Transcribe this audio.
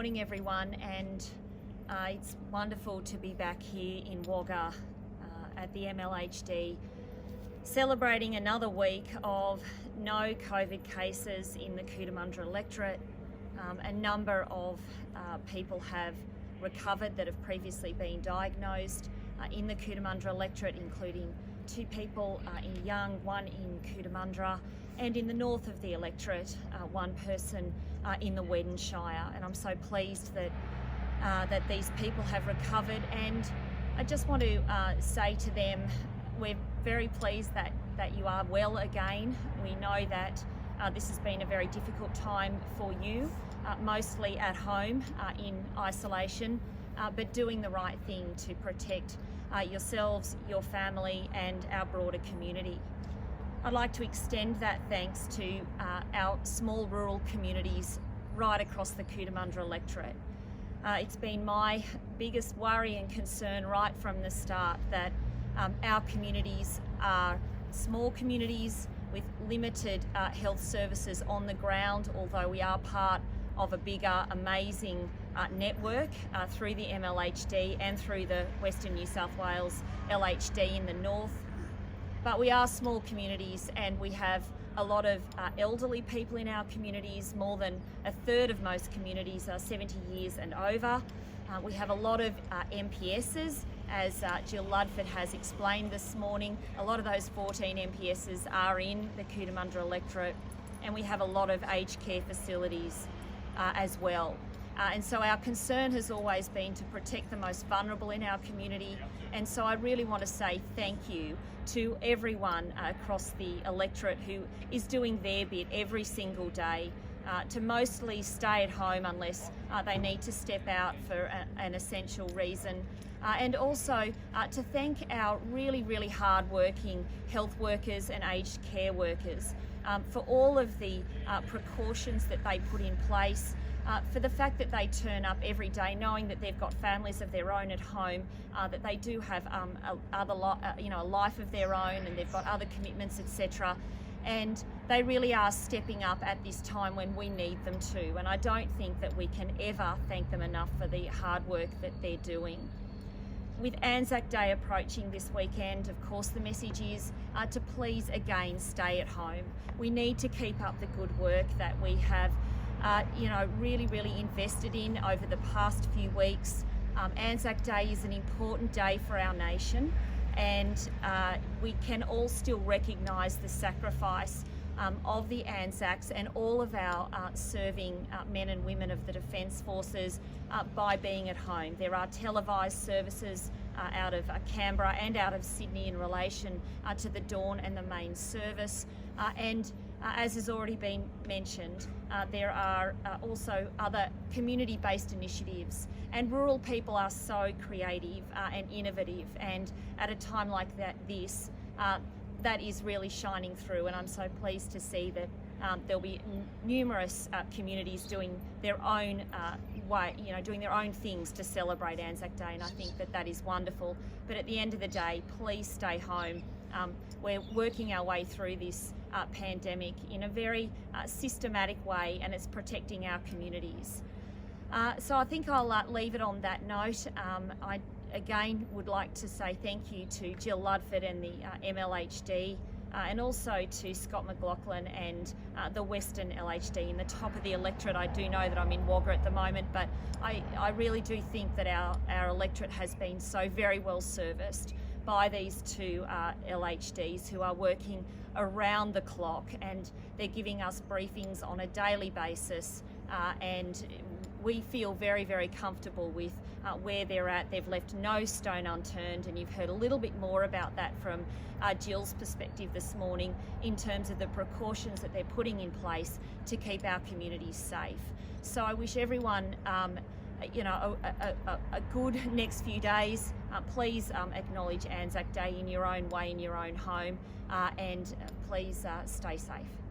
morning everyone, and it's wonderful to be back here in Wagga at the LHD, celebrating another week of no COVID cases in the Cootamundra electorate. A number of people have recovered that have previously been diagnosed in the Cootamundra electorate, including 2 people in Young, 1 in Cootamundra, and in the north of the electorate, 1 person in the Weddon Shire. And I'm so pleased that that these people have recovered, and I just want to say to them, we're very pleased that you are well again. We know that this has been a very difficult time for you, mostly at home in isolation, but doing the right thing to protect yourselves, your family and our broader community. I'd like to extend that thanks to our small rural communities right across the Cootamundra electorate. It's been my biggest worry and concern right from the start that our communities are small communities with limited health services on the ground, although we are part of a bigger, amazing network through the LHD and through the Western New South Wales LHD in the north. But we are small communities, and we have a lot of elderly people in our communities. More than a third of most communities are 70 years and over. We have a lot of MPSs, as Jill Ludford has explained this morning. A lot of those 14 MPSs are in the Cootamundra electorate, and we have a lot of aged care facilities as well. And so our concern has always been to protect the most vulnerable in our community. And so I really want to say thank you to everyone across the electorate who is doing their bit every single day to mostly stay at home unless they need to step out for an essential reason. And also to thank our really hard-working health workers and aged care workers for all of the precautions that they put in place, for the fact that they turn up every day knowing that they've got families of their own at home, that they do have a life of their own, and they've got other commitments, etc. And they really are stepping up at this time when we need them to. And I don't think that we can ever thank them enough for the hard work that they're doing. With Anzac Day approaching this weekend, of course, the message is to please again stay at home. We need to keep up the good work that we have really invested in over the past few weeks. Anzac Day is an important day for our nation, and we can all still recognise the sacrifice of the Anzacs and all of our serving men and women of the Defence Forces by being at home. There are televised services out of Canberra and out of Sydney in relation to the dawn and the main service, and as has already been mentioned, there are also other community-based initiatives, and rural people are so creative and innovative, and at a time like this, that is really shining through. And I'm so pleased to see that there'll be numerous communities doing their own doing their own things to celebrate Anzac Day, and I think that is wonderful. But at the end of the day, please stay home. We're working our way through this pandemic in a very systematic way, and it's protecting our communities. So I think I'll leave it on that note. I again would like to say thank you to Jill Ludford and the LHD, and also to Scott McLaughlin and the Western LHD in the top of the electorate. I do know that I'm in Wagga at the moment, but I really do think that our electorate has been so very well serviced by these 2 LHDs who are working around the clock, and they're giving us briefings on a daily basis, and we feel very comfortable with where they're at. They've left no stone unturned, and you've heard a little bit more about that from Jill's perspective this morning in terms of the precautions that they're putting in place to keep our communities safe. So I wish everyone a good next few days. Please acknowledge Anzac Day in your own way, in your own home, and please stay safe.